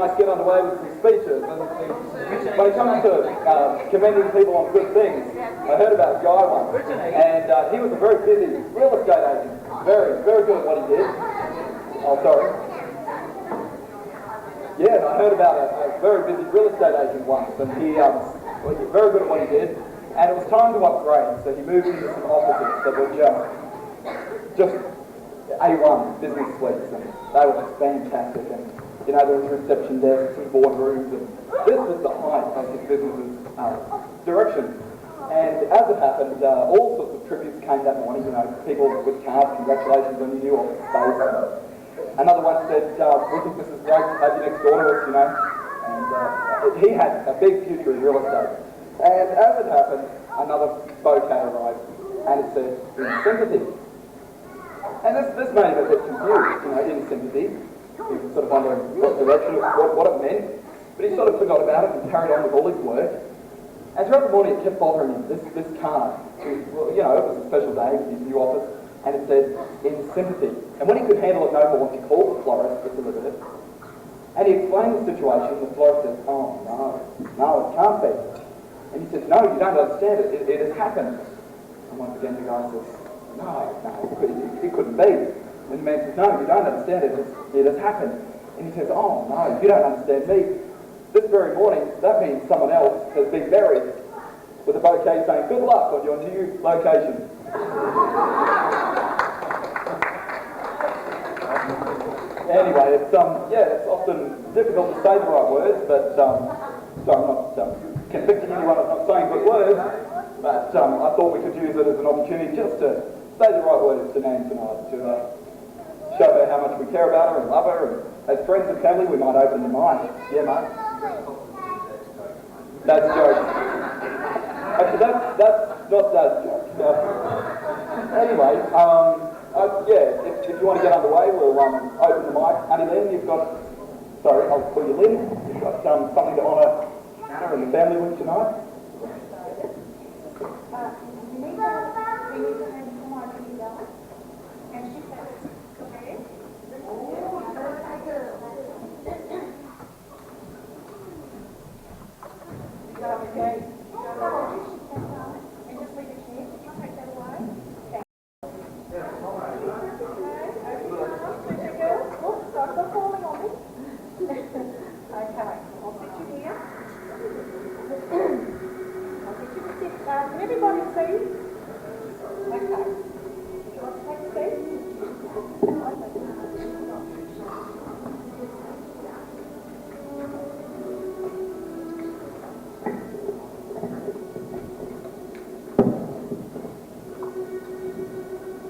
guys get underway with some speeches. And when it comes to commending people on good things, I heard about a guy once, and he was a very busy real estate agent. Very, very good at what he did. Oh, sorry. Yeah, and I heard about a very busy real estate agent once, and he was very good at what he did. And it was time to upgrade, so he moved into some offices that were just A1 business suites, and they were just fantastic. And you know, there was reception desks and boardrooms, and this was the height of his business's direction. And as it happened, all sorts of tributes came that morning. You know, people with cards, congratulations on your new office space. Another one said, "We think this is great to have you next door to us," you know. And he had a big future in real estate. And as it happened, another bouquet arrived, and it said, "In sympathy." And this made him a bit confused, you know, in sympathy. He was sort of wondering what direction, what it meant, but he sort of forgot about it and carried on with all his work. And throughout the morning, it kept bothering him, this card. Well, you know, it was a special day with his new office, and it said, "In sympathy." And when he could handle it no more, he called the florist that delivered it, and he explained the situation. The florist said, "Oh, no, it can't be." And he says, "No, you don't understand it. It has happened." And once again, the guy says, No, it couldn't be. And the man says, "No, you don't understand it. It has happened." And he says, "Oh, no, you don't understand me. This very morning, that means someone else has been buried with a bouquet saying, 'Good luck on your new location.'" Anyway, it's often difficult to say the right words, but so I'm not convicting anyone of not saying good words, but I thought we could use it as an opportunity just to say the right words to Nan tonight, to show her how much we care about her and love her, and as friends and family we might open the mind. Yeah, mate? That's jokes. Actually, that's not that joke. Anyway, if you want to get underway, we'll open the mic. Honey Lynn, you've got, sorry, I'll call you Lynn. You've got something to honour Anna and the family with tonight. Okay. Can everybody see? Okay. Would you like to take a seat?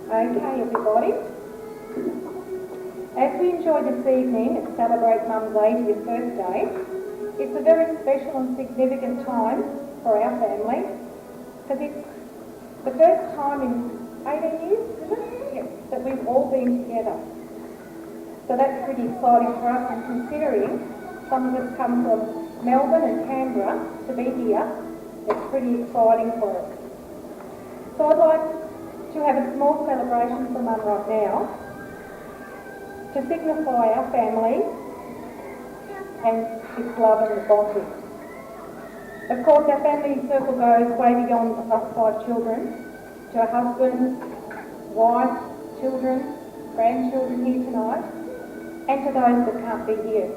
Okay, everybody. As we enjoy this evening and celebrate Mum's 80th birthday, it's a very special and significant time for our family, because it's the first time in 18 years, isn't it? Yes, that we've all been together. So that's pretty exciting for us, and considering some of us come from Melbourne and Canberra to be here, it's pretty exciting for us. So I'd like to have a small celebration for Mum right now to signify our family and its love and bonding. Of course, our family circle goes way beyond us 5 children, to our husbands, wife, children, grandchildren here tonight, and to those that can't be here.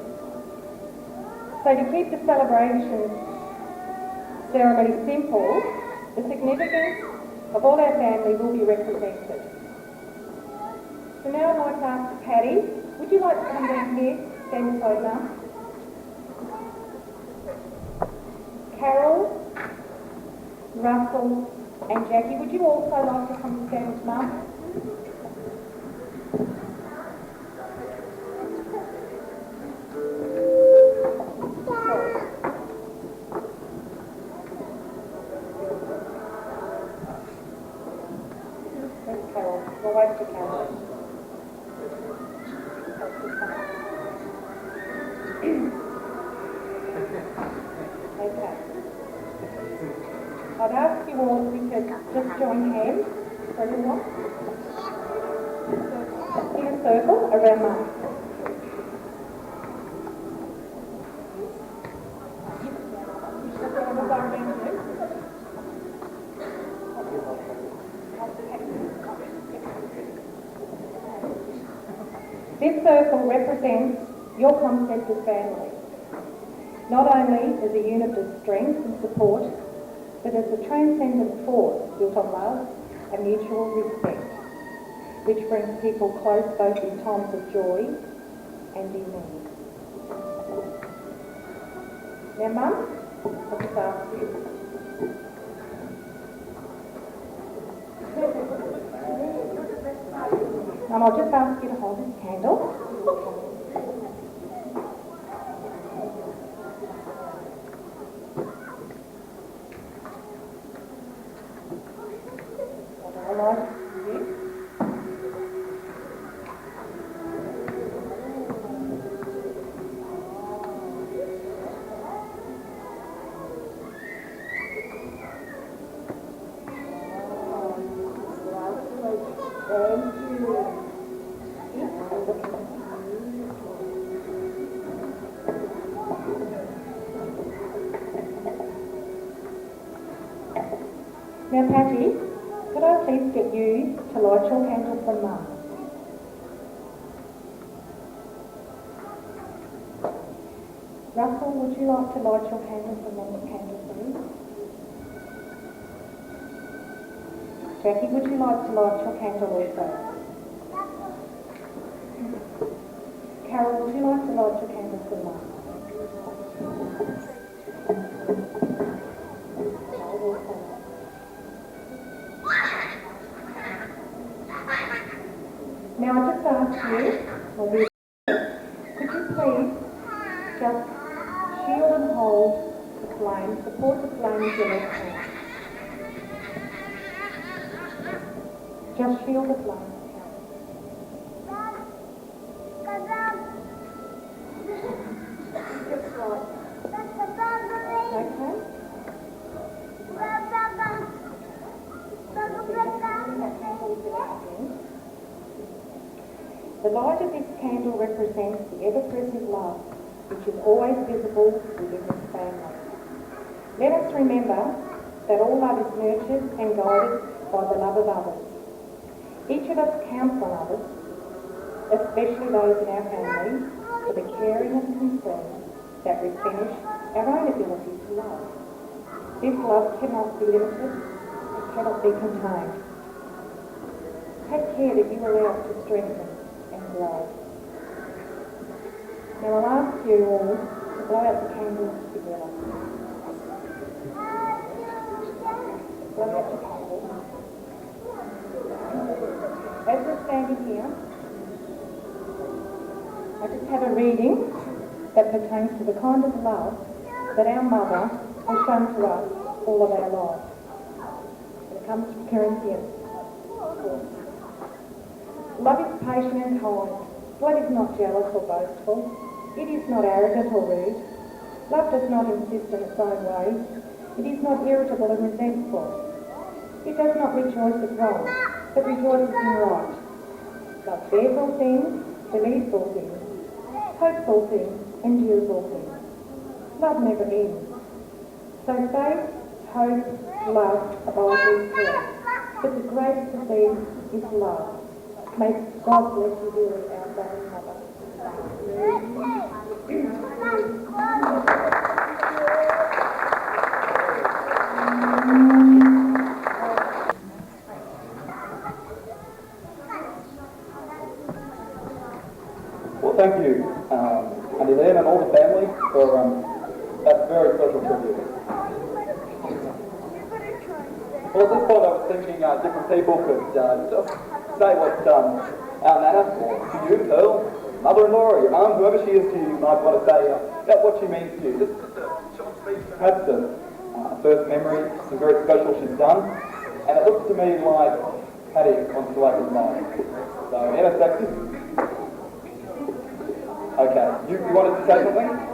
So to keep the celebration ceremony simple, the significance of all our family will be represented. So now I'd like to ask Patty, would you like to come down here, stand beside Mum? Carol, Russell and Jackie, would you also like to come and stand with Mum? That's Carol. We'll wait for Carol. Okay. I'd ask you all if we could just join hands for a little while. In a circle around Mum. This circle represents your concept of family, not only as a unit of strength and support, but as a transcendent force built on love and mutual respect, which brings people close both in times of joy and in need. Now, Mum, I'll just ask you. Mum, I'll just ask you to hold this candle. I'll light you. Now, Patty, could I please get you to light your candle for Mum? Russell, would you like to light your candle for Mum's candle, please? Jackie, would you like to light your candle also? Carol, would you like to light your candle for Mum? Now I just ask you, could you please just shield and hold the flame, support the flame with your left hand. Just shield the flame. Just right. Okay? The light of this candle represents the ever-present love, which is always visible within this family. Let us remember that all love is nurtured and guided by the love of others. Each of us counts on others, especially those in our family, for the caring and concern that replenish our own ability to love. This love cannot be limited, it cannot be contained. Take care that you allow it to strengthen and grow. Now I'll ask you all to blow out the candles together. Blow out your candles. As we're standing here, I just have a reading that pertains to the kind of love that our mother has shown to us all of our lives. It comes from Corinthians. Love is patient and kind. Love is not jealous or boastful. It is not arrogant or rude. Love does not insist on its own way. It is not irritable and resentful. It does not rejoice at wrong, but rejoices in right. Love bears all things, believes all things, hopes all things, endures all things. Love never ends. So faith, hope, love abide these three. But the greatest of these is love. May God bless you dearly, our darling mother. Well, thank you, Auntie Lynn and all the family for that very special tribute. Well, at this point I was thinking different people could just say what our Nana, or to you, Pearl, mother-in-law, or your mum, whoever she is to you, might want to say about what she means to you. Just a short speech, perhaps the first memory, something very special she's done. And it looks to me like Patty wants to open his mind. So, in a second. Okay, you wanted to say something?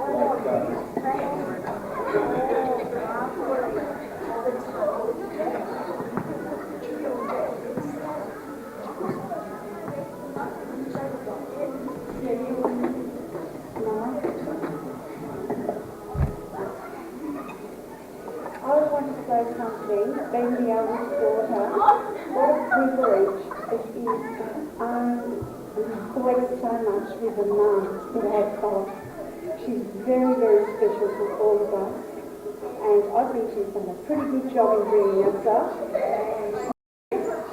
Being the eldest daughter, what a privilege it is always so much with her mum that has got. She's very, very special to all of us, and I think she's done a pretty good job in bringing us up.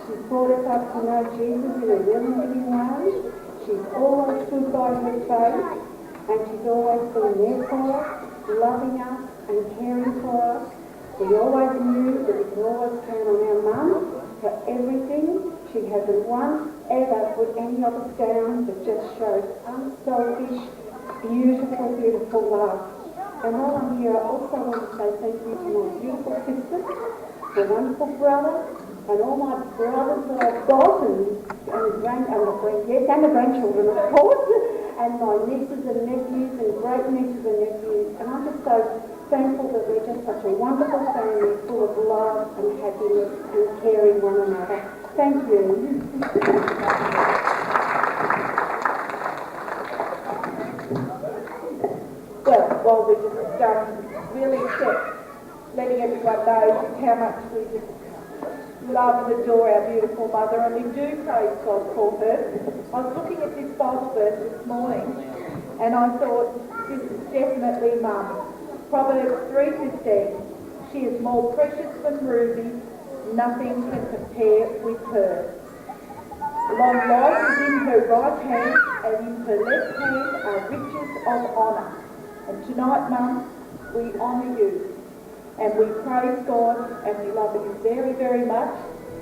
She's brought us up to know Jesus in a really living way. She's always stood by her faith, and she's always been there for us, loving us and caring for us. We always knew that we could always count on our mum for everything. She hasn't once ever put any of us down, but just showed unselfish, beautiful, beautiful love. And while I'm here, I also want to say thank you to my beautiful sisters, my wonderful brother, and all my brothers that I've got, and the grandchildren, of course, and my nieces and nephews, and great nieces and nephews. And I'm just so thankful that we're just such a wonderful family, full of love and happiness and caring one another. Thank you. Well, while we're just really letting everyone know just how much we just love and adore our beautiful mother, and we do praise God for her. I was looking at this Bible verse this morning, and I thought, this is definitely Mum. Proverbs 3:15, she is more precious than rubies, nothing can compare with her. Long life is in her right hand, and in her left hand are riches of honour. And tonight, Mum, we honour you, and we praise God, and we love you very, very much,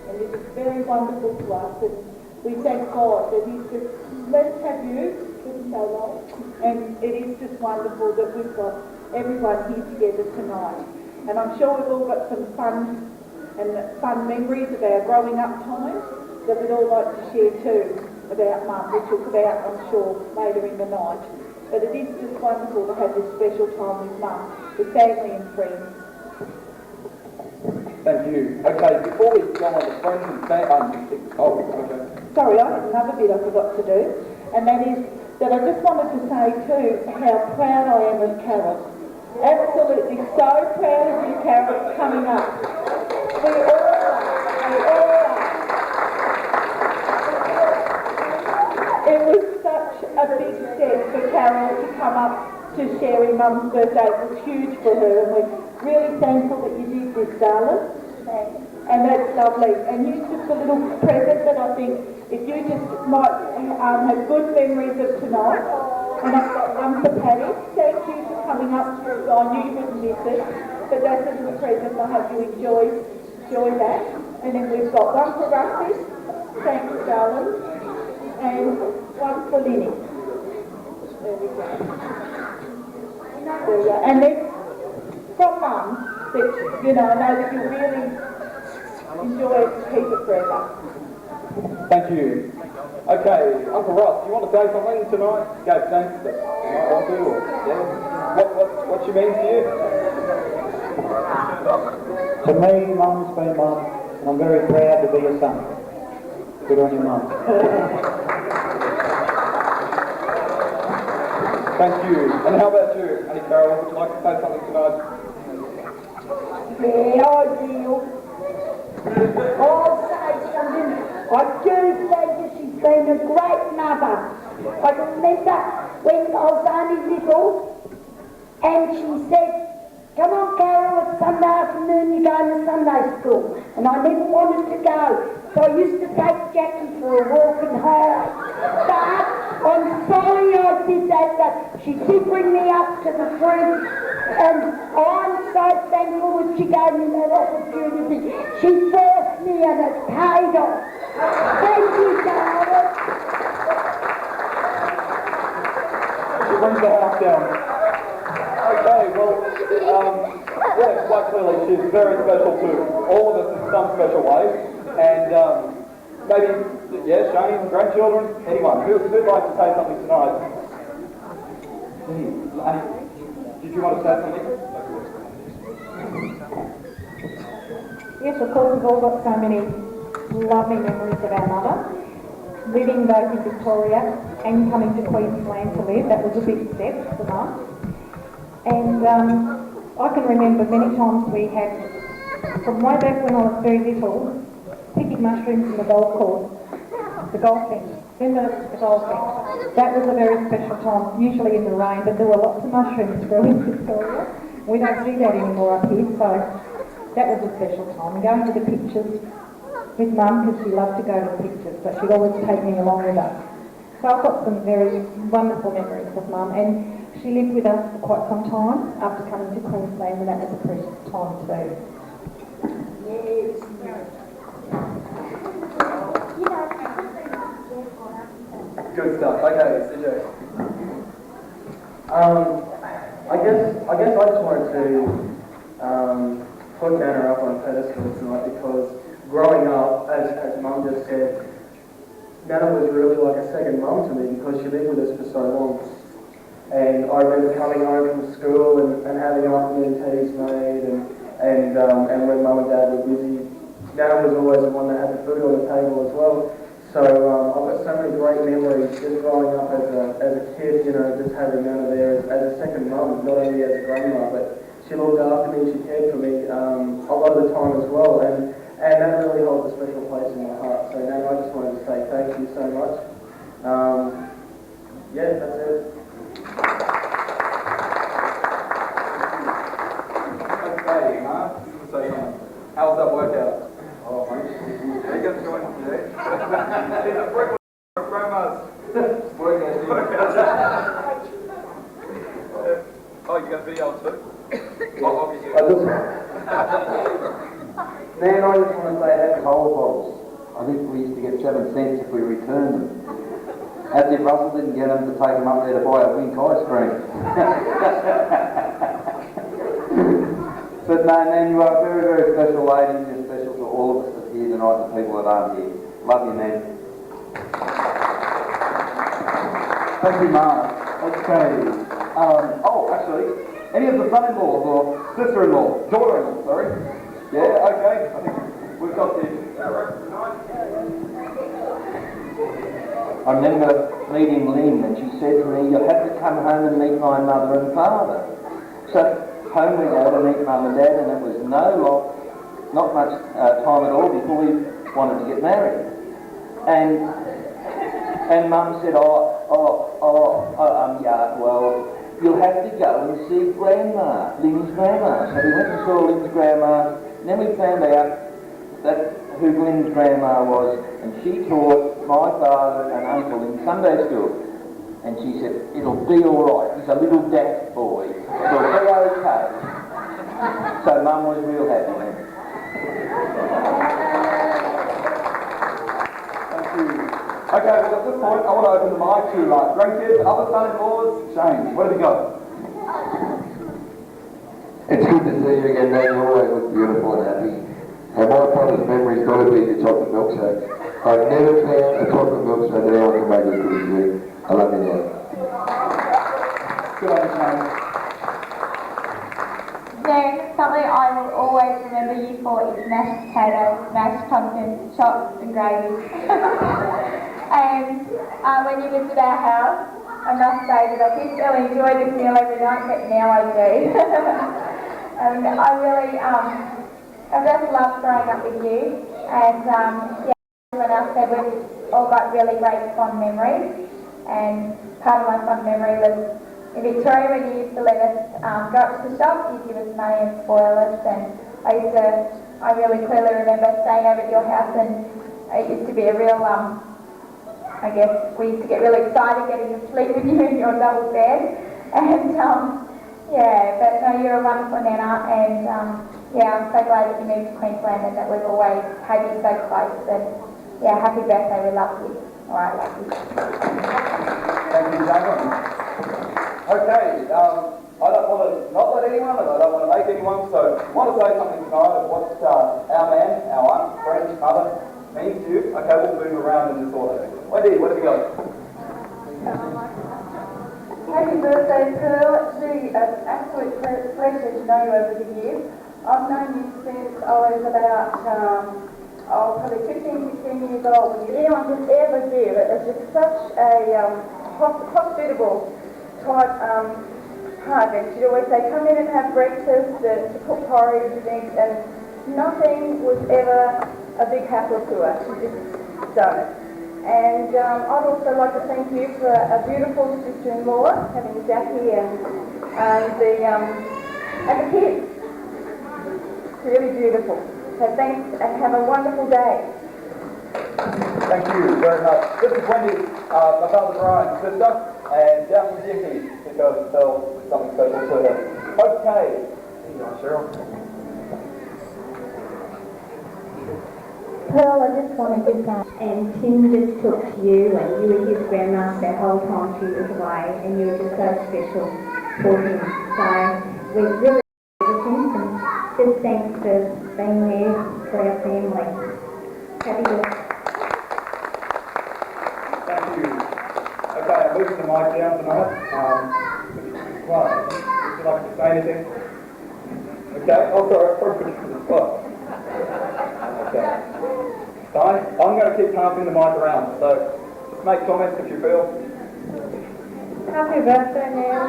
and it is very wonderful to us, and we thank God that He's just let us have you for so long, and it is just wonderful that we've got everyone here together tonight. And I'm sure we've all got some fun memories of our growing up times that we'd all like to share too about Mum, which will come out, I'm sure, later in the night. But it is just wonderful to have this special time with Mum, with family and friends. Thank you. Okay, before we go on to friends and family, okay. Sorry, I had another bit I forgot to do, and that is that I just wanted to say too how proud I am of Carol. Absolutely so proud of you, Carol, coming up. We all are. It was such a big step for Carol to come up to sharing Mum's birthday. It was huge for her, and we're really thankful that you did this, darling. And that's lovely. And you took a little present that I think, if you just might have good memories of tonight. And I've got one for Patty. Thank you for coming up. I knew you wouldn't miss it. But that's a little present. I hope you enjoy that. And then we've got one for Rusty. Thanks, darling. And one for Lynette. There we go. There we go. And then from Mum, that, you know, I know that you really enjoy it and keep it forever. Thank you. Okay, Uncle Ross, do you want to say something tonight? Go, thanks. You might want to, or, yeah. What she means to you? To me, Mum's been Mum, and I'm very proud to be a son. Good on you, Mum. Thank you. And how about you, Annie Carroll? Would you like to say something tonight? Yeah, I do. I'll say something. I do think that she's been a great mother. I remember when I was only little, and she said, "Come on, Carol, it's Sunday afternoon, you're going to Sunday school." And I never wanted to go. So I used to take Jackie for a walk and hide. But I'm sorry I did that, but she did bring me up to the front. And I'm so thankful that she gave me that opportunity. She forced me and it paid off. Thank you, darling. She brings the house down. Okay, well, yeah, quite clearly she's very special to all of us in some special way. And maybe, yeah, Shane, grandchildren, anyone. Who'd like to say something tonight? Did you want to say something? Yes, of course, we've all got so many lovely memories of our mother. Living both in Victoria and coming to Queensland to live, that was a big step for Mum. And I can remember many times we had, from way back when I was very little, picking mushrooms in the golf course, the golf Then the dolls went. That was a very special time, usually in the rain, but there were lots of mushrooms growing in Victoria. We don't see that anymore up here, so that was a special time. Going to the pictures with Mum, because she loved to go to the pictures, so she'd always take me along with her. So I've got some very wonderful memories of Mum, and she lived with us for quite some time after coming to Queensland, and that was a precious time too. Yes. Good stuff. Okay, CJ. I guess I just wanted to put Nana up on a pedestal tonight because growing up, as Mum just said, Nana was really like a second mum to me because she lived with us for so long. And I remember coming home from school and having afternoon teas made and when Mum and Dad were busy, Nana was always the one that had the food on the table as well. So I've got so many great memories just growing up as a kid, you know, just having Nana there as a second mum, not only as a grandma, but she looked after me, she cared for me a lot of the time as well, and that really holds a special place in my heart. So Nana, I just wanted to say thank you so much. Yeah, that's it. Okay, Mark, you want to say something? How's that workout? Oh, mate. Are you going to join today? It's a breakfast for grandmas. Workout. Oh, you're going to video it too? Man, I just want to say alcohol bottles. I think we used to get 7 cents if we returned them. As if Russell didn't get them to take them up there to buy a Wink ice cream. But no, man, you are a very, very special lady. You're special to all of us that's here tonight, the people that aren't here. Love you, man. Thank you, Mark. Okay. Actually, any of the son-in-laws or sister-in-law, daughter-in-law, sorry. Yeah, okay. I think we've got the... I remember meeting Lynn and she said to me, you'll have to come home and meet my mother and father. So home we go to meet Mum and Dad, and it was not much time at all before we wanted to get married. And Mum said, well, you'll have to go and see Grandma, Lynn's grandma. So we went and saw Lynn's grandma, and then we found out that who Lynn's grandma was, and she taught my father and uncle in Sunday school. And she said, it'll be all right. He's a little daft boy. It'll be okay. So Mum was real happy then. Thank you. Okay, well at this point, I want to open the mic to grandkids, other son-in-laws. Shane, where have you got? It's good to see you again, Nate. You always look beautiful and happy. And my fondest memory's got to be the chocolate milkshake. I've never found a chocolate milkshake that anyone can make as good as you. I love you, Nate. Good on you, Shane. Then something I will always remember you for is mashed potatoes, mashed pumpkin, chops and gravy. And when you lived at our house, I must say that I didn't really enjoy this meal every night, but now I do. And I really, I just love growing up with you. And everyone else said we've all got really great fond memories. And part of my fond memory was in Victoria when you used to let us go up to the shop, you'd give us money and spoil us. And I really clearly remember staying over at your house, and it used to be a real, I guess we used to get really excited getting to sleep with you in your double bed. And but no, you're a wonderful Nana, and I'm so glad that you moved to Queensland and that we've always had you so close. And happy birthday, we love you. All right, love you. Thank you, Jane. Okay, I don't want to not let anyone, and I don't want to make anyone, so I want to say something tonight of what our man, our aunt, friend, mother means to you. Okay, we'll move around in this order. Wendy, where have you got? Happy birthday, Pearl. It's really an absolute pleasure to know you over the years. I've known you since I was about probably 15, 16 years old. When anyone could ever give, it was just such a hospitable type partner. She'd always say, come in and have breakfast, to cook porridge and things, and nothing was ever a big hassle to her. She just done it. And I'd also like to thank you for a beautiful sister-in-law, having Jackie and the kids. It's really beautiful. So thanks and have a wonderful day. Thank you very much. This is Wendy, my father Brian's sister, and down from Jackie, because Pearl is something special to her. Okay. Here you are, Cheryl. Pearl, I just wanted to say, and Tim just took to you, and you were his grandma that whole time she was away, and you were just so special for him. So we're really everything, and just thanks for being there for our family. Happy birthday. Thank you. Okay, I'm moving the mic down tonight. Would you like to say anything? Okay, oh sorry, I'm putting it to the spot. Okay. So I'm going to keep passing the mic around, so just make comments if you feel. Happy birthday, Neil.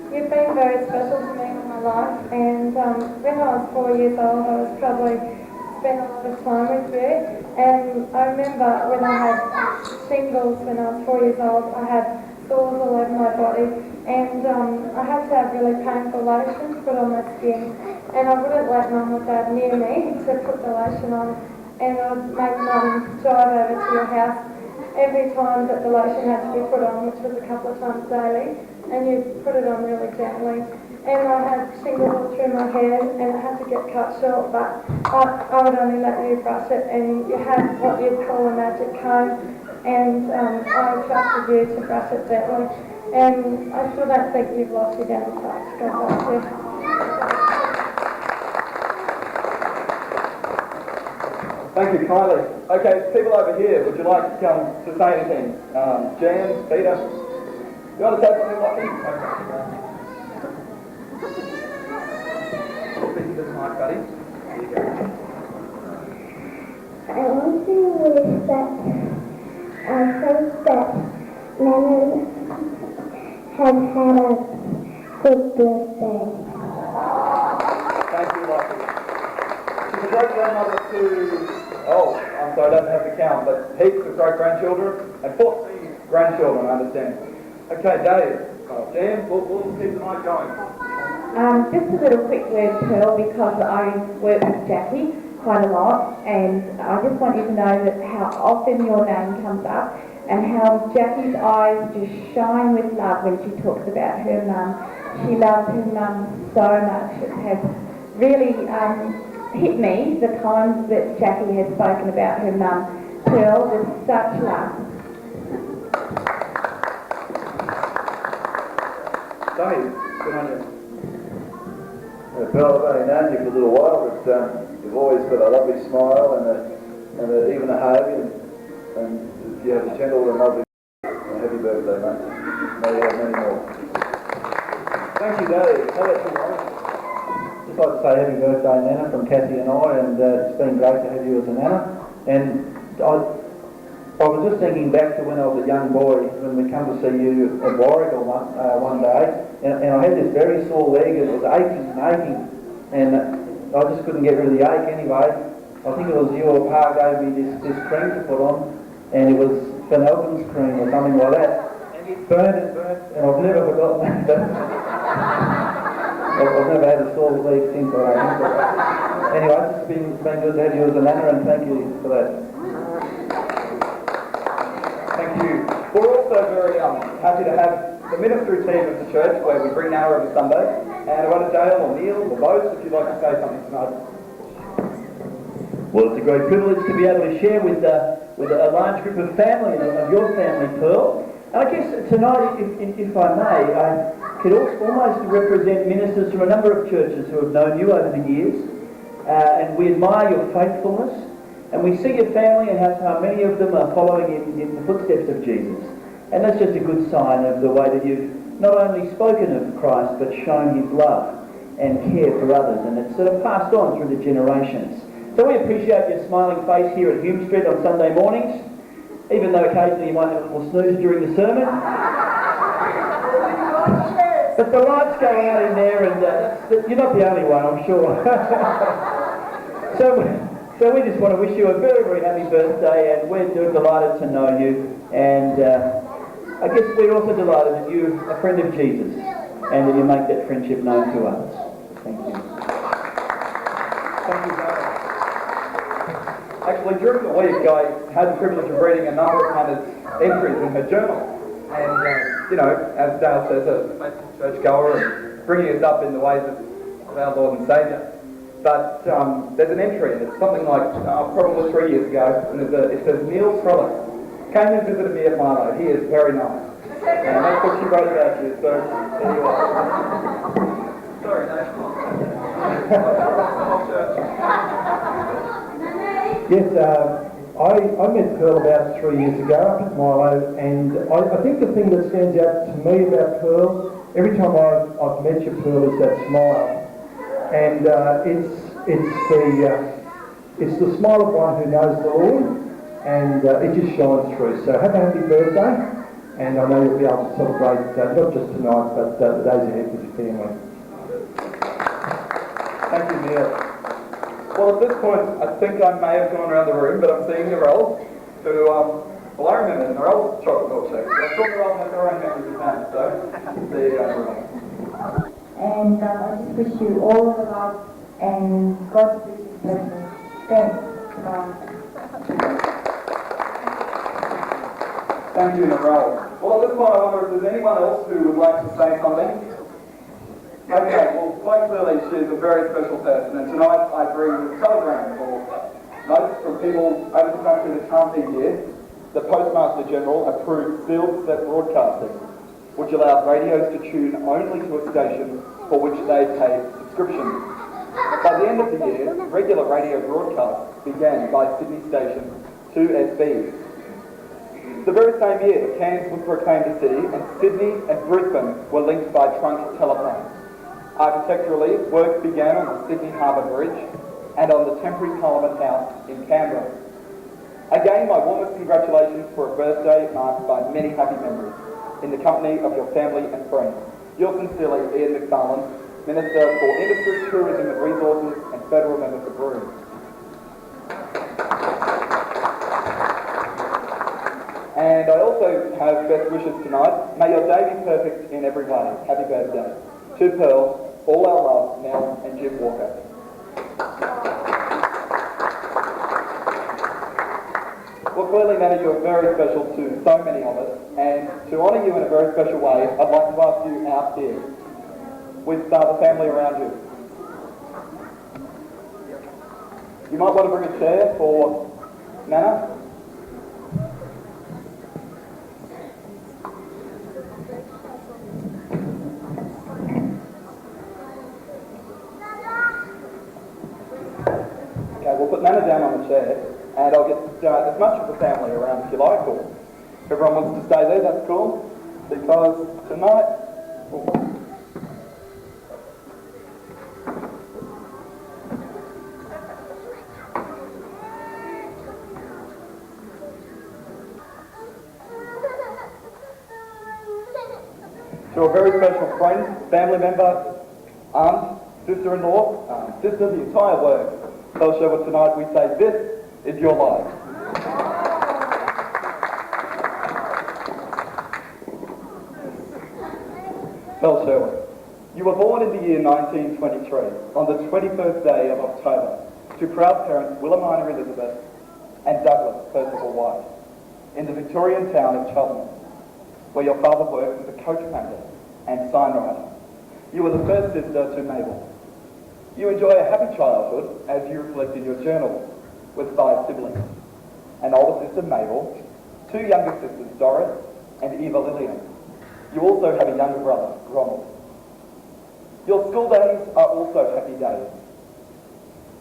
You've been very special to me in my life, and when I was 4 years old, I was probably spent a lot of time with you. And I remember when I had shingles when I was 4 years old, I had sores all over my body, and I had to have really painful lotions put on my skin, and I wouldn't let Mum or Dad near me to put the lotion on, and I'd make Mum drive over to your house every time that the lotion had to be put on, which was a couple of times daily, and you put it on really gently. And I had shingles all through my hair, and it had to get cut short, but I would only let you brush it, and you had what you'd call a magic comb, and I trusted you to brush it gently, and I still don't think you've lost your dental touch. God bless you. Thank you, Kylie. Okay, people over here, would you like to say anything? Jan, Peter? You want to say something, Lockie? Okay. Speak to the mic, buddy. Here you go. I want to wish that I hope that Nana has had a good birthday. Thank you, Lockie. She's a great grandmother to, I'm sorry, I don't have the count, but heaps of great grandchildren and 14 grandchildren, I understand. Okay, Dave. Jan, we'll keep the mic going. Just a little quick word, Pearl, because I work with Jackie quite a lot, and I just want you to know that how often your name comes up and how Jackie's eyes just shine with love when she talks about her mum. She loves her mum so much. It has really hit me the times that Jackie has spoken about her mum. Pearl, with such love. Dave, good on you. Pearl, I've only known you for a little while, but you've always got a lovely smile and even a hug, and you have a gentle and lovely. Happy birthday, mate. May you have many more. Thank you, Dave. How about you, Warren? Just like to say happy birthday, Nana, from Kathy and I, and it's been great to have you as a Nana. And I was just thinking back to when I was a young boy, when we come to see you at Warwick one day, and I had this very sore leg, and it was aching and aching, and I just couldn't get rid of the ache anyway. I think it was you or Pa gave me this cream to put on, and it was Phenelkin's cream or something like that. And it burnt, and I've never forgotten that. I've never had a sore leg since, I don't think. But anyway, it's been good to have you as a Nana, and thank you for that. Thank you. We're also very happy to have the ministry team of the church, where we bring Nara every Sunday, and I want to Dale or Neil or both, if you'd like to say something tonight. Well, it's a great privilege to be able to share with a large group of family, of your family, Pearl. And I guess tonight, if I may, I could almost represent ministers from a number of churches who have known you over the years, and we admire your faithfulness, and we see your family and how many of them are following in the footsteps of Jesus. And that's just a good sign of the way that you've not only spoken of Christ, but shown his love and care for others, and it's sort of passed on through the generations. So we appreciate your smiling face here at Hume Street on Sunday mornings, even though occasionally you might have a little snooze during the sermon. But the lights go out in there, and you're not the only one, I'm sure. So we just want to wish you a very, very happy birthday, and we're delighted to know you. And I guess we're also delighted that you're a friend of Jesus and that you make that friendship known to others. Thank you. Thank you, Dave. Actually, during the week, I had the privilege of reading a number of Hannah's entries in her journal. And, you know, as Dale says, a faithful churchgoer and bringing us up in the ways of our Lord and Saviour. But there's an entry, and it's something like probably 3 years ago, and it says, Neil Trellis came and visited me at Milo. He is very nice. And that's what she wrote about you, so there you are. Sorry, Dave. Yes, I met Pearl about 3 years ago up at Milo, and I think the thing that stands out to me about Pearl, every time I've met you, Pearl, is that smile. And it's the smile of one who knows the Lord, and it just shines through. So have a happy birthday, and I know you'll be able to celebrate not just tonight, but the days ahead with your family. Thank you, Neil. Well, at this point, I think I may have gone around the room, but I'm seeing Narelle, who, well, I remember Narelle's chocolate milkshake. I thought Narelle had her own memories of that, so there you go, Narelle. And I just wish you all the love and God's blessings. Thanks. Thank you, Narelle. Well, at this point, I wonder if there's anyone else who would like to say something. Okay, well, quite clearly she's a very special person, and tonight I bring a telegram for notes from people over the country that can't be here. The Postmaster General approved sealed set broadcasting, which allows radios to tune only to a station for which they pay subscription. By the end of the year, regular radio broadcasts began by Sydney station 2SB. The very same year, Cairns was proclaimed a city, and Sydney and Brisbane were linked by trunk telephones. Architecturally, work began on the Sydney Harbour Bridge and on the temporary Parliament House in Canberra. Again, my warmest congratulations for a birthday marked by many happy memories in the company of your family and friends. Yours sincerely, Ian McFarlane, Minister for Industry, Tourism and Resources and Federal Member for Broome. And I also have best wishes tonight. May your day be perfect in every way. Happy birthday. To Pearl, all our love, Mel and Jim Walker. Well, clearly, Nana, you are very special to so many of us, and to honour you in a very special way, I'd like to ask you out here with the family around you. You might want to bring a chair for Nana. Okay, we'll put Nana down on the chair. And I'll get as much of the family around if you like, or if everyone wants to stay there, that's cool. Because tonight... To a very special friend, family member, aunt, sister-in-law, sister, the entire works. Pearl Sherwood, tonight we say this is your life. Pearl Sherwood, you were born in the year 1923 on the 21st day of October to proud parents Wilhelmina Elizabeth and Douglas Percival White in the Victorian town of Cheltenham, where your father worked as a coach painter and signwriter. You were the first sister to Mabel. You enjoy a happy childhood as you reflect in your journal, with 5 siblings, an older sister Mabel, 2 younger sisters Doris and Eva Lillian. You also have a younger brother, Ronald. Your school days are also happy days,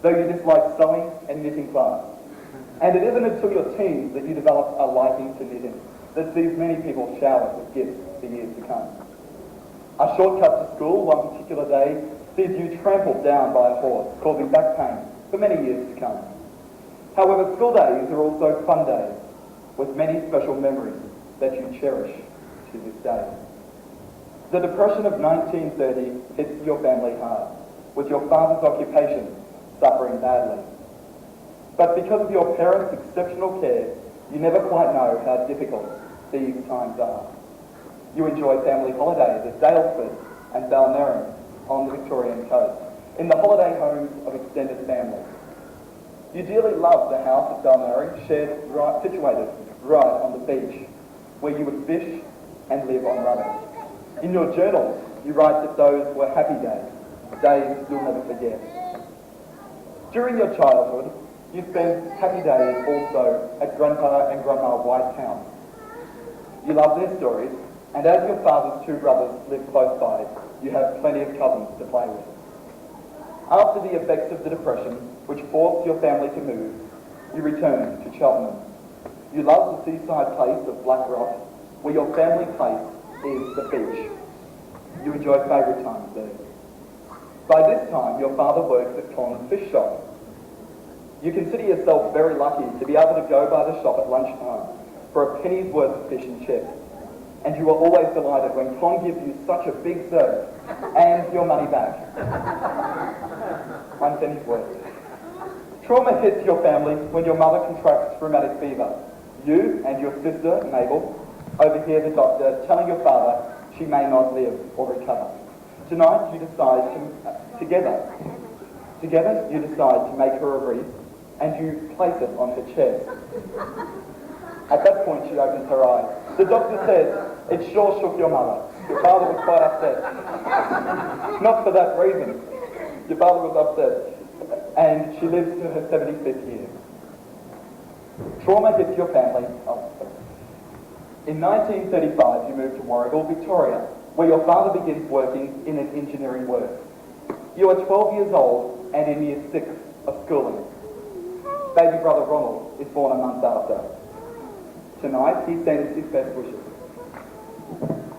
though you dislike sewing and knitting class. And it isn't until your teens that you develop a liking to knitting that sees many people showered with gifts for years to come. A shortcut to school one particular day sees you trampled down by a horse, causing back pain for many years to come. However, school days are also fun days, with many special memories that you cherish to this day. The Depression of 1930 hits your family hard, with your father's occupation suffering badly. But because of your parents' exceptional care, you never quite know how difficult these times are. You enjoy family holidays at Dalesford and Balnearim on the Victorian coast, in the holiday homes of extended families. You dearly love the house at Balnearim, situated right on the beach, where you would fish and live on rubbish. In your journals, you write that those were happy days, days you'll never forget. During your childhood, you spent happy days also at Grandpa and Grandma White's house. You love their stories, and as your father's two brothers live close by, you have plenty of cousins to play with. After the effects of the Depression, which forced your family to move, you returned to Cheltenham. You love the seaside place of Black Rock, where your family place is the beach. You enjoy favourite times there. By this time, your father works at Con's fish shop. You consider yourself very lucky to be able to go by the shop at lunchtime for a penny's worth of fish and chips. And you are always delighted when Con gives you such a big serve and your money back. 1 penny's worth. Trauma hits your family when your mother contracts rheumatic fever. You and your sister, Mabel, overhear the doctor telling your father she may not live or recover. Tonight you decide together you decide to make her a wreath and you place it on her chest. At that point she opens her eyes. The doctor says, it sure shook your mother. Your father was quite upset. Not for that reason. Your father was upset. And she lives to her 75th year. Trauma hits your family. In 1935 you moved to Warragul, Victoria, where your father begins working in an engineering work. You are 12 years old and in year 6 of schooling. Baby brother Ronald is born a month after. Tonight he sends his best wishes.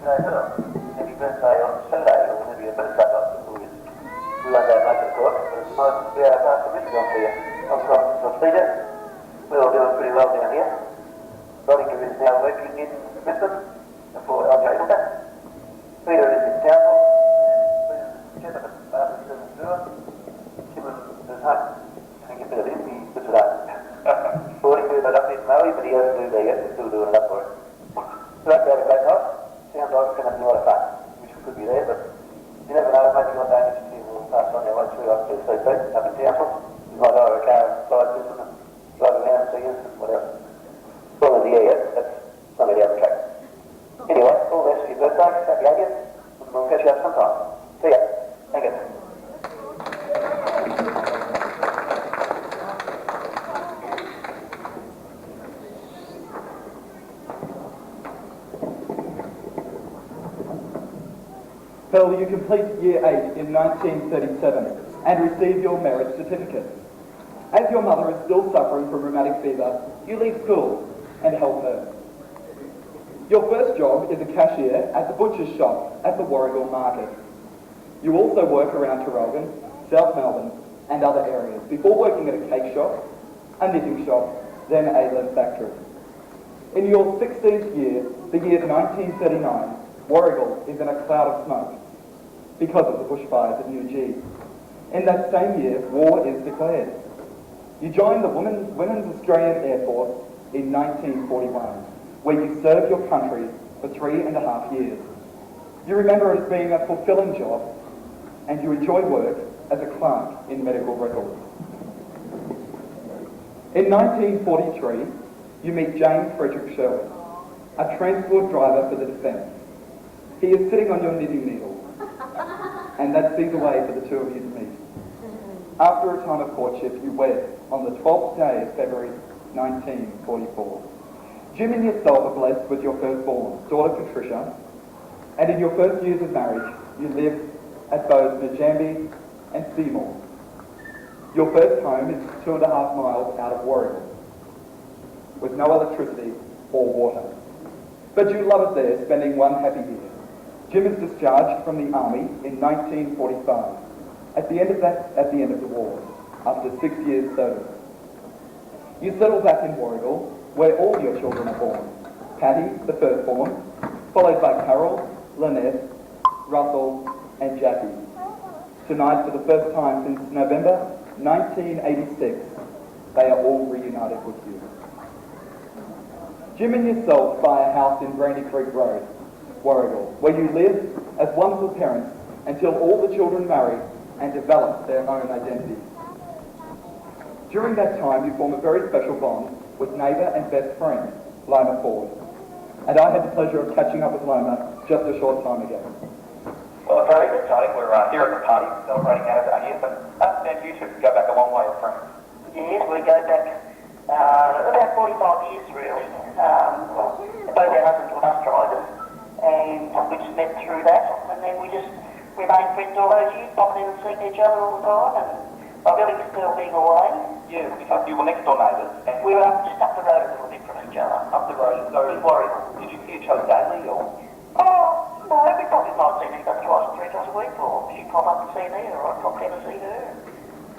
Happy birthday on Sunday, or maybe a birthday on the we won't have much of course, but it's nice to be able to pass the mission on to you. I'm from Peter. We're all doing pretty well down here. Roddinger is now working in Brisbane for LJ Hooker. Peter is in Townsville. Jennifer is in Stewart. Tim is home. I think a bit of him, he puts it up. 42 but up in Maui, but he hasn't moved there yet. We're still doing it up for it. So that's had a great night. Sounds like it's going to be a lot of fun, which could be there, but you never know, maybe one day next year we'll pass on our way through up to CP, up in Townsville. You might hire a car and slide through them and drive around and see us and whatever. It's all in the air yet, that's something down the track. Anyway, all the best for your birthday, happy 80th, and we'll catch you up sometime. See ya. Thank you. Pearl, you complete year 8 in 1937 and receive your merit certificate. As your mother is still suffering from rheumatic fever, you leave school and help her. Your first job is a cashier at the butcher's shop at the Warragul Market. You also work around Traralgon, South Melbourne and other areas before working at a cake shop, a knitting shop, then a lead factory. In your 16th year, the year 1939, Warragul is in a cloud of smoke because of the bushfires at New G. In that same year, war is declared. You join the Women's Australian Air Force in 1941, where you serve your country for 3.5 years. You remember it as being a fulfilling job, and you enjoy work as a clerk in medical records. In 1943, you meet James Frederick Sherwood, a transport driver for the Defence. He is sitting on your knitting needle, and that sees a way for the two of you to meet. After a time of courtship, you wed on the 12th day of February 1944. Jim and yourself are blessed with your firstborn, daughter Patricia, and in your first years of marriage, you live at both Najambi and Seymour. Your first home is 2.5 miles out of Warragul, with no electricity or water. But you love it there, spending one happy year. Jim is discharged from the army in 1945, at the end of the war, after 6 years service. You settle back in Warragul, where all your children are born. Patty, the firstborn, followed by Carol, Lynette, Russell, and Jackie. Tonight, for the first time since November 1986, they are all reunited with you. Jim and yourself buy a house in Brandy Creek Road, Warragul, where you live as wonderful parents until all the children marry and develop their own identities. During that time, you form a very special bond with neighbour and best friend, Loma Ford. And I had the pleasure of catching up with Loma just a short time ago. Well, it's very exciting. We're here at the party celebrating our year, but us and you two go back a long way of friends. Yes, we go back about 45 years really. Both our husbands were bus drivers, and we just met through that, and then we just remained friends all those years, popping in and seeing each other all the time, and I really miss Pearl being away. Yeah, because you were next door neighbours. We were just up the road a little bit from each other. Up the road, so Warragul. Did you see each other daily, or? Oh, no, we probably might see each other twice or three times a week, or she'd pop up and see me, or I'd pop down and see her.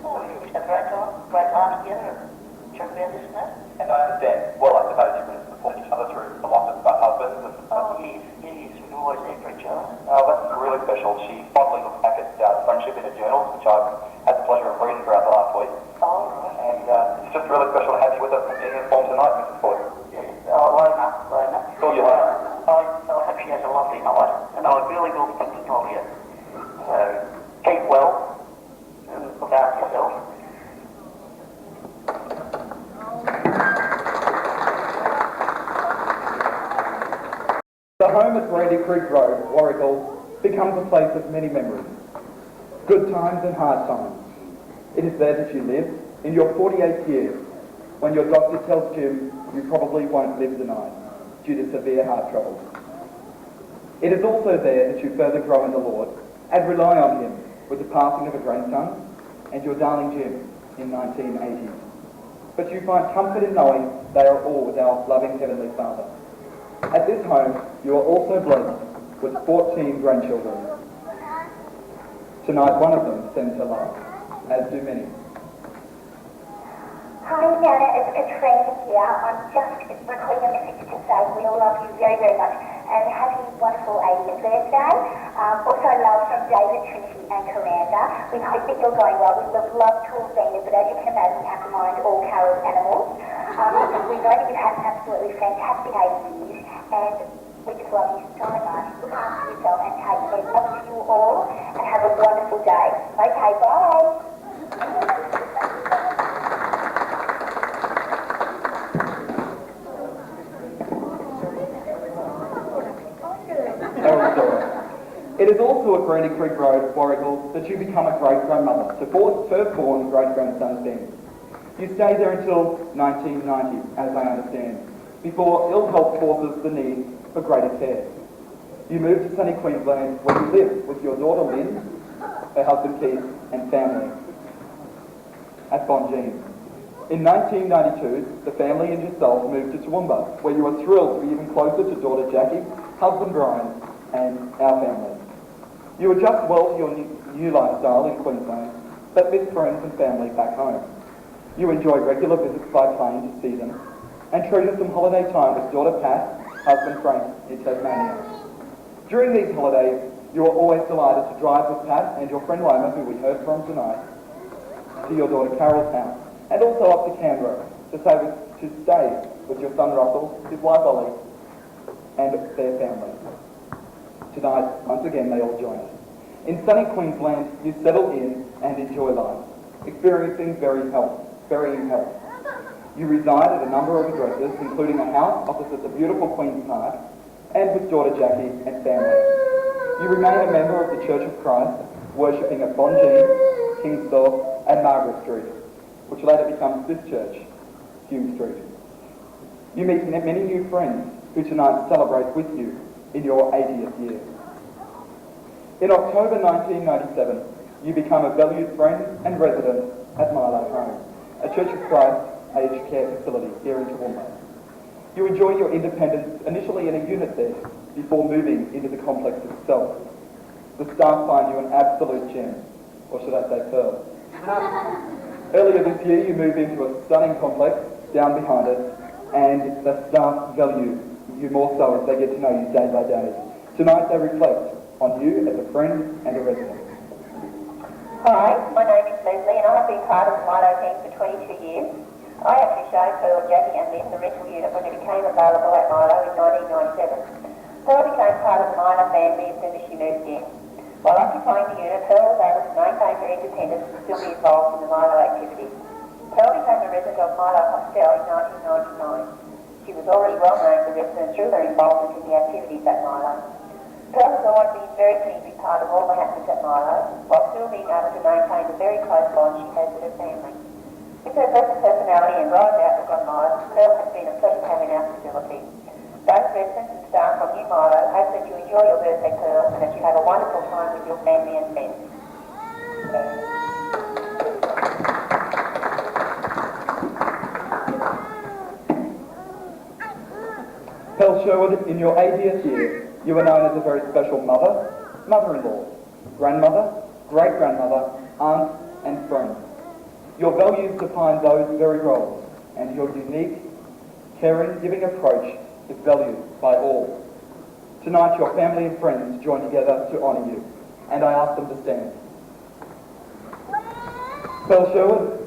Oh, we used to have a great time together, and chat about this and that. And I understand, well, I suppose you would support each other through the loss of husbands and... Oh, yes, we were always there for each other. Oh, that's really special. She fondly looks back at friendship in her journals, which I've had the pleasure of reading throughout the last week. Oh, right. And it's just really special to have you with us in form tonight, Mrs. Ford. Yes. Oh, Loma. Call you Loma. I hope she has a lovely night, and I really will be thinking of you. So, keep well, and look after yourself. The home at Brandy Creek Road, Warragul, becomes a place of many memories. Good times and hard times. It is there that you live in your 48th year, when your doctor tells Jim you probably won't live the night due to severe heart trouble. It is also there that you further grow in the Lord and rely on Him with the passing of a grandson and your darling Jim in 1980. But you find comfort in knowing they are all with our loving Heavenly Father. At this home, you are also blessed with 14 grandchildren. Tonight, one of them sends her love, as do many. Hi, Nana, it's Katrina here. I'm just recording a message to say we all love you very, very much and happy, wonderful 80th birthday. Also love from David, Trinity and Miranda. We hope that you're going well. We would love to have been there, but as you can imagine, we have to mind all Carol's animals. We know that you had an absolutely fantastic 80 years, and we just love you so much. Look after yourself and take care. Love to you all and have a wonderful day. Okay, bye. It is also at Brandy Creek Road, Warragul, that you become a great-grandmother to first-born great-grandson Ben. You stay there until 1990, as I understand, before ill health forces the need for greater care. You move to sunny Queensland, where you live with your daughter Lynn, her husband Keith, and family at Bonjean. In 1992, the family and yourself moved to Toowoomba, where you are thrilled to be even closer to daughter Jackie, husband Brian, and our family. You adjust well to your new lifestyle in Queensland, but miss friends and family back home. You enjoy regular visits by plane to see them, and treasure some holiday time with daughter Pat, husband Frank in Tasmania. During these holidays, you are always delighted to drive with Pat and your friend Loma, who we heard from tonight, to your daughter Carol's house, and also up to Canberra to stay with your son Russell, his wife Ollie, and their family. Tonight, once again, they all join us. In sunny Queensland, you settle in and enjoy life, experiencing varying health. You reside at a number of addresses, including a house opposite the beautiful Queen's Park, and with daughter Jackie and family. You remain a member of the Church of Christ, worshipping at Bonjean, Kingsthorpe, and Margaret Street, which later becomes this church, Hume Street. You meet many new friends who tonight celebrate with you in your 80th year. In October 1997, you become a valued friend and resident at Milo Home, a Church of Christ aged care facility here in Toowoomba. You enjoy your independence initially in a unit there, before moving into the complex itself. The staff find you an absolute gem, or should I say pearl. Earlier this year, you moved into a stunning complex down behind us, and the staff value you more so as they get to know you day by day. Tonight they reflect on you as a friend and a resident. Hi, my name is Leslie and I have been part of the Milo team for 22 years. I actually showed Pearl, Jackie and Lynn the rental unit when it became available at Milo in 1997. Pearl became part of the Milo family as soon as she moved in. While occupying the unit, Pearl was able to maintain her independence and still be involved in the Milo activities. Pearl became a resident of Milo Hostel in 1999. She was already well known to residents through her involvement in the activities at Milo. Pearl has always been very keen to be part of all the happenings at Milo, while still being able to maintain the very close bond she has with her family. With her pleasant personality and bright outlook on life, Pearl has been a pleasure to have in our facility. Both residents and staff from New Milo hope that you enjoy your birthday, Pearl, and that you have a wonderful time with your family and friends. Pearl Sherwood, in your 80th year, you are known as a very special mother, mother-in-law, grandmother, great-grandmother, aunt and friend. Your values define those very roles, and your unique, caring, giving approach is valued by all. Tonight your family and friends join together to honour you, and I ask them to stand. Pearl Sherwood,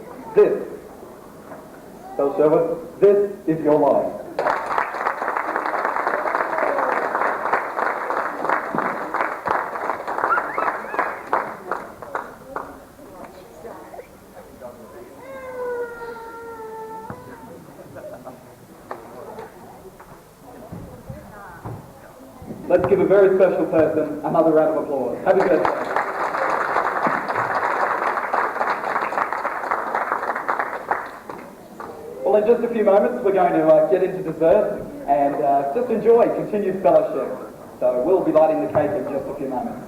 this is your life. Let's give a very special person another round of applause. Happy birthday. Well, in just a few moments, we're going to get into dessert and just enjoy continued fellowship. So we'll be lighting the cake in just a few moments.